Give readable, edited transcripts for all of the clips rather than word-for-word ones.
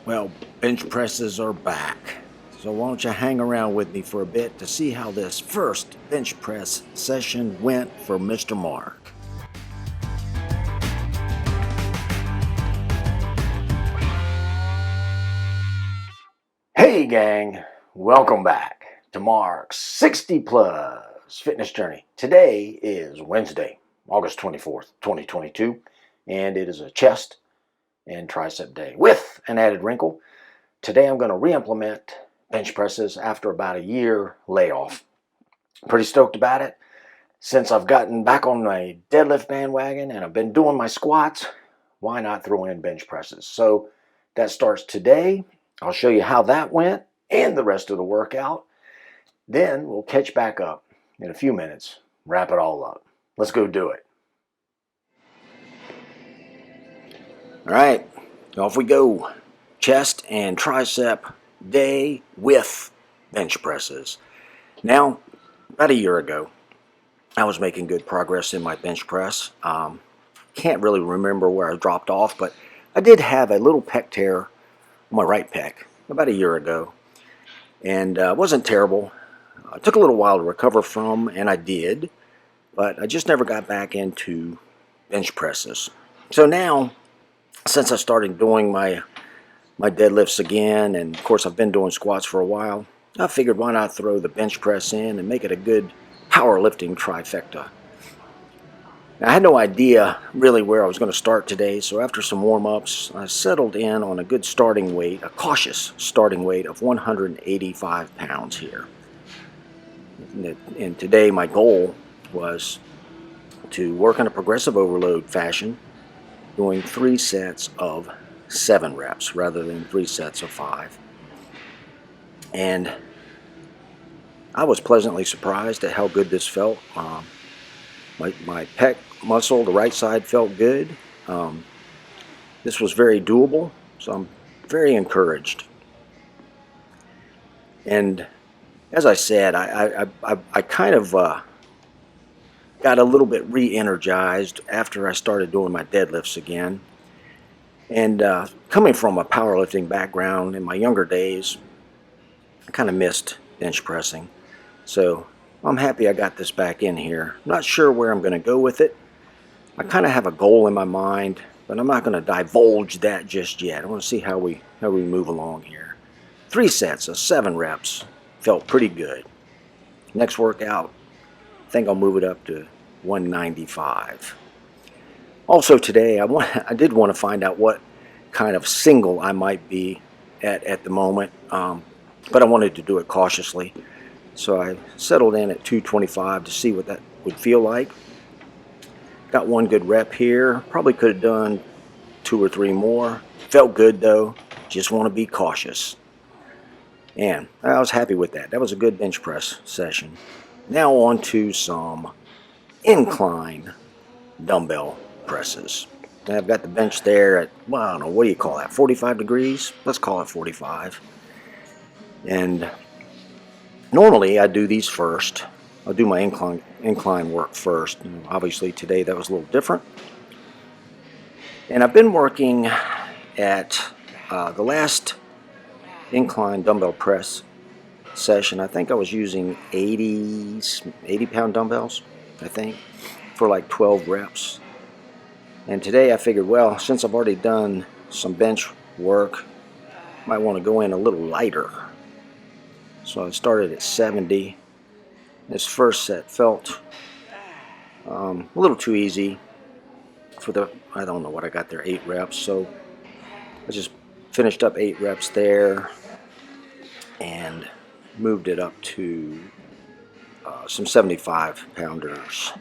Well, bench presses are back. So why don't you hang around with me for a bit to see how this first bench press session went for Mr. Mark. Hey gang, welcome back to Mark's 60 plus fitness journey. Today is Wednesday, August 24th, 2022, and it is a chest and tricep day with an added wrinkle. Today I'm going to re-implement bench presses after about a year layoff. Pretty stoked about it. Since I've gotten back on my deadlift bandwagon and I've been doing my squats, why not throw in bench presses? So that starts today. I'll show you how that went and the rest of the workout. Then we'll catch back up in a few minutes, wrap it all up. Let's go do it. All right, off we go. Chest and tricep day with bench presses. Now, about a year ago, I was making good progress in my bench press. Can't really remember where I dropped off, but I did have a little pec tear on my right pec about a year ago, and it wasn't terrible. It took a little while to recover from, and I did, but I just never got back into bench presses. So now, since I started doing my deadlifts again, and of course I've been doing squats for a while, I figured why not throw the bench press in and make it a good powerlifting trifecta. Now, I had no idea really where I was going to start today, so after some warm-ups, I settled in on a good starting weight, a cautious starting weight of 185 pounds here. And today my goal was to work in a progressive overload fashion, doing 3 sets of 7 reps rather than 3 sets of 5. And I was pleasantly surprised at how good this felt. My pec muscle, the right side, felt good. This was very doable, so I'm very encouraged. And as I said, I kind of got a little bit re-energized after I started doing my deadlifts again. And coming from a powerlifting background in my younger days, I kind of missed bench pressing. So I'm happy I got this back in here. I'm not sure where I'm going to go with it. I kind of have a goal in my mind, but I'm not going to divulge that just yet. I want to see how we move along here. 3 sets of 7 reps felt pretty good. Next workout, I think I'll move it up to 195. Also today, I did want to find out what kind of single I might be at the moment, but I wanted to do it cautiously. So I settled in at 225 to see what that would feel like. Got 1 good rep here. Probably could have done 2 or 3 more. Felt good though. Just want to be cautious. And I was happy with that. That was a good bench press session. Now on to some incline dumbbell presses. I've got the bench there at, well, I don't know, what do you call that, 45 degrees? Let's call it 45. And normally I do these first. I'll do my incline work first. Obviously today that was a little different. And I've been working at the last incline dumbbell press session. I think I was using 80 pound dumbbells, I think, for like 12 reps. And today I figured, well, since I've already done some bench work, I might want to go in a little lighter. So I started at 70. This first set felt a little too easy for the, I don't know what I got there, 8 reps. So I just finished up 8 reps there and moved it up to some 75 pounders.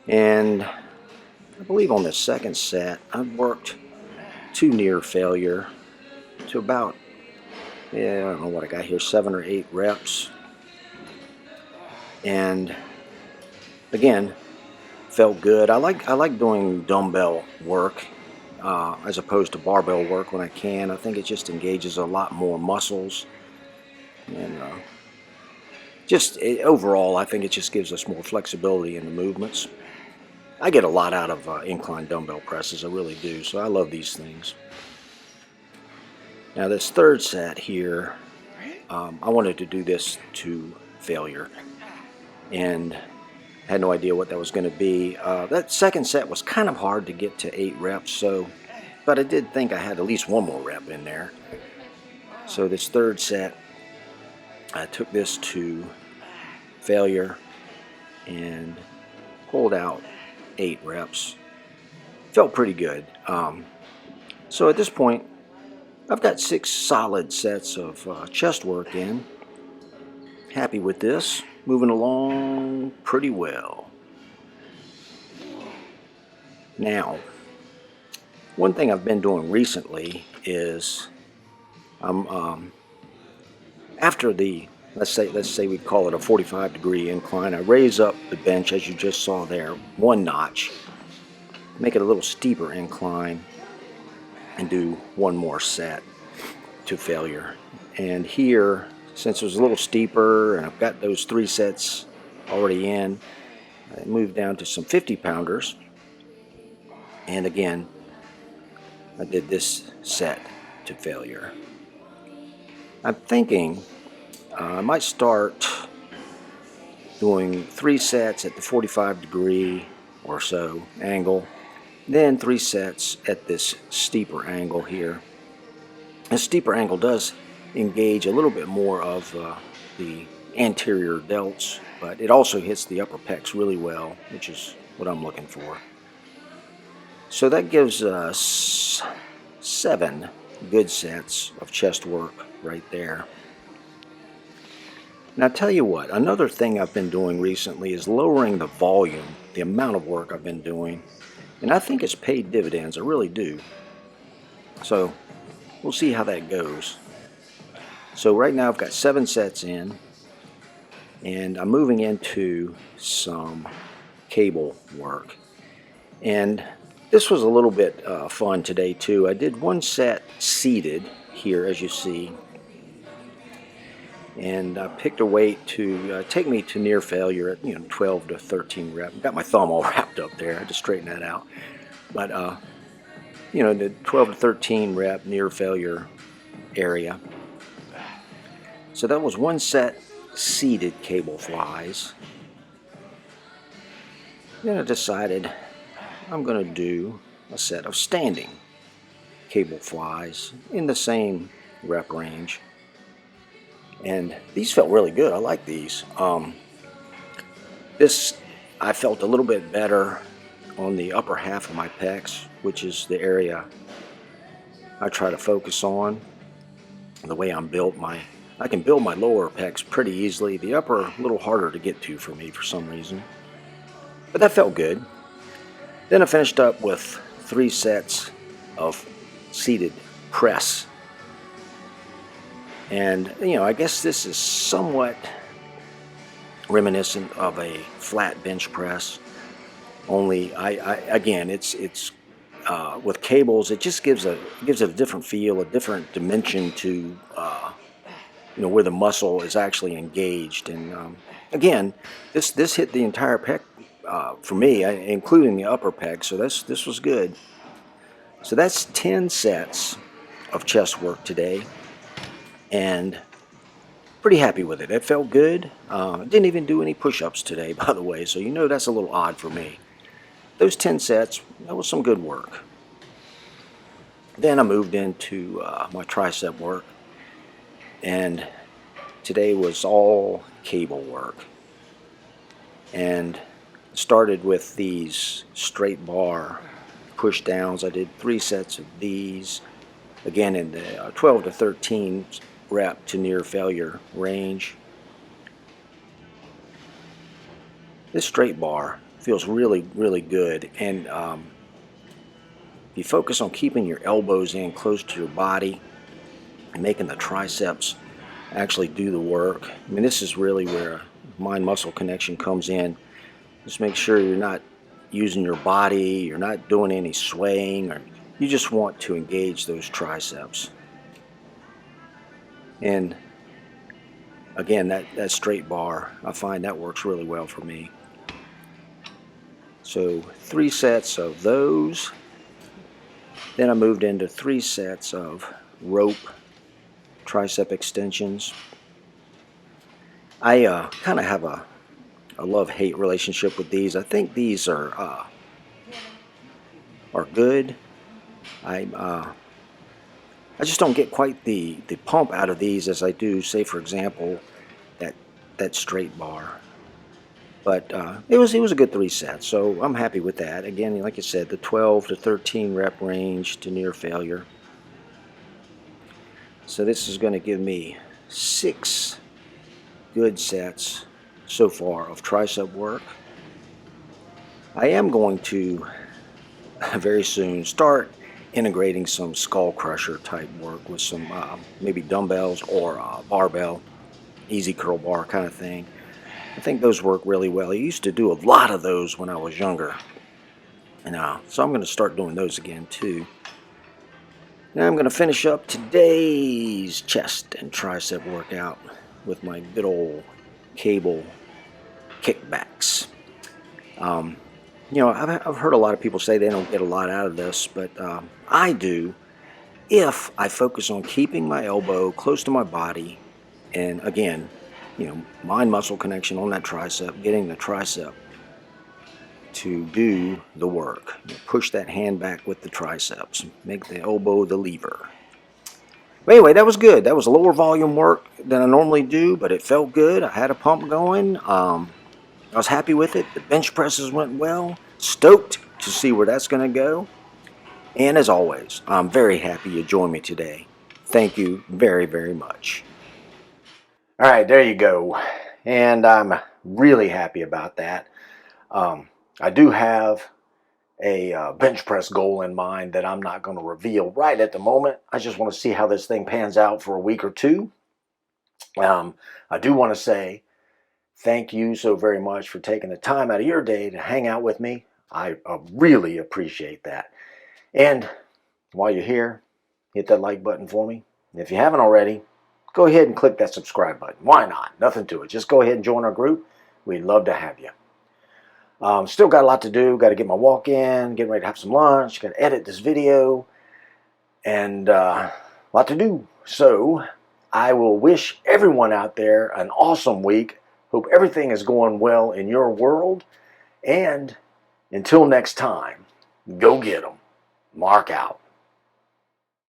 And I believe on the second set I worked to near failure to about, I don't know what I got here, 7 or 8 reps. And again, felt good. I like doing dumbbell work as opposed to barbell work when I can. I think it just engages a lot more muscles. And overall, I think it just gives us more flexibility in the movements. I get a lot out of incline dumbbell presses, I really do, so I love these things. Now this third set here, I wanted to do this to failure, and had no idea what that was going to be. That second set was kind of hard to get to 8 reps, but I did think I had at least one more rep in there. So this third set, I took this to failure and pulled out 8 reps. Felt pretty good. So at this point, I've got 6 solid sets of chest work in. Happy with this. Moving along pretty well. Now, one thing I've been doing recently is after the let's say we call it a 45-degree incline, I raise up the bench as you just saw there 1 notch, make it a little steeper incline, and do 1 more set to failure. And here, since it was a little steeper and I've got those 3 sets already in, I moved down to some 50-pounders, and again I did this set to failure. I'm thinking I might start doing 3 sets at the 45-degree or so angle, then 3 sets at this steeper angle here. The steeper angle does engage a little bit more of the anterior delts, but it also hits the upper pecs really well, which is what I'm looking for. So that gives us 7 good sets of chest work right there. Now, I'll tell you what, another thing I've been doing recently is lowering the volume, the amount of work I've been doing, and I think it's paid dividends. I really do. So we'll see how that goes. So right now I've got 7 sets in, and I'm moving into some cable work. And this was a little bit fun today too. I did 1 set seated here, as you see, and I picked a weight to take me to near failure at 12 to 13 reps. Got my thumb all wrapped up there. I had to straighten that out. But the 12 to 13 rep near failure area. So that was 1 set seated cable flies. Then I decided I'm going to do a set of standing cable flies in the same rep range. And these felt really good. I like these. This I felt a little bit better on the upper half of my pecs, which is the area I try to focus on. The way I'm built, I can build my lower pecs pretty easily. The upper, a little harder to get to for me for some reason. But that felt good. Then I finished up with 3 sets of seated press. And, I guess this is somewhat reminiscent of a flat bench press. Only, again, it's with cables, it just gives it a different feel, a different dimension to, where the muscle is actually engaged. And again, this hit the entire pec for me, including the upper pec. So this was good. So that's 10 sets of chest work today. And pretty happy with it. It felt good. Didn't even do any push-ups today, by the way, so that's a little odd for me. Those 10 sets, that was some good work. Then I moved into my tricep work, and today was all cable work. And started with these straight bar push downs. I did 3 sets of these, again in the 12 to 13 rep to near failure range. This straight bar feels really, really good, and if you focus on keeping your elbows in close to your body and making the triceps actually do the work. I mean, this is really where mind-muscle connection comes in. Just make sure you're not using your body, you're not doing any swaying, or you just want to engage those triceps. And again, that straight bar, I find that works really well for me. So 3 sets of those. Then I moved into 3 sets of rope tricep extensions. I kind of have a love-hate relationship with these. I think these are good. I just don't get quite the pump out of these as I do, say for example, that straight bar. But it was a good 3 sets, so I'm happy with that. Again, like I said, the 12 to 13 rep range to near failure. So this is going to give me 6 good sets so far of tricep work. I am going to very soon start integrating some skull crusher type work with some maybe dumbbells or barbell, easy curl bar kind of thing. I think those work really well. I used to do a lot of those when I was younger, and so I'm going to start doing those again too. Now I'm going to finish up today's chest and tricep workout with my good old cable kickbacks. You know, I've heard a lot of people say they don't get a lot out of this, but I do if I focus on keeping my elbow close to my body, and again, you know, mind-muscle connection on that tricep, getting the tricep to do the work. You know, push that hand back with the triceps, make the elbow the lever. But anyway, that was good. That was a lower volume work than I normally do, but it felt good. I had a pump going. I was happy with it. The bench presses went well. Stoked to see where that's going to go. And as always, I'm very happy you joined me today. Thank you very, very much. All right, there you go. And I'm really happy about that. I do have a bench press goal in mind that I'm not going to reveal right at the moment. I just want to see how this thing pans out for a week or two. I do want to say thank you so very much for taking the time out of your day to hang out with me. I really appreciate that. And while you're here, hit that like button for me. And if you haven't already, go ahead and click that subscribe button. Why not? Nothing to it. Just go ahead and join our group. We'd love to have you. Still got a lot to do. Got to get my walk in, getting ready to have some lunch, got to edit this video, and a lot to do. So I will wish everyone out there an awesome week. Hope everything is going well in your world. And until next time, go get 'em. Mark out.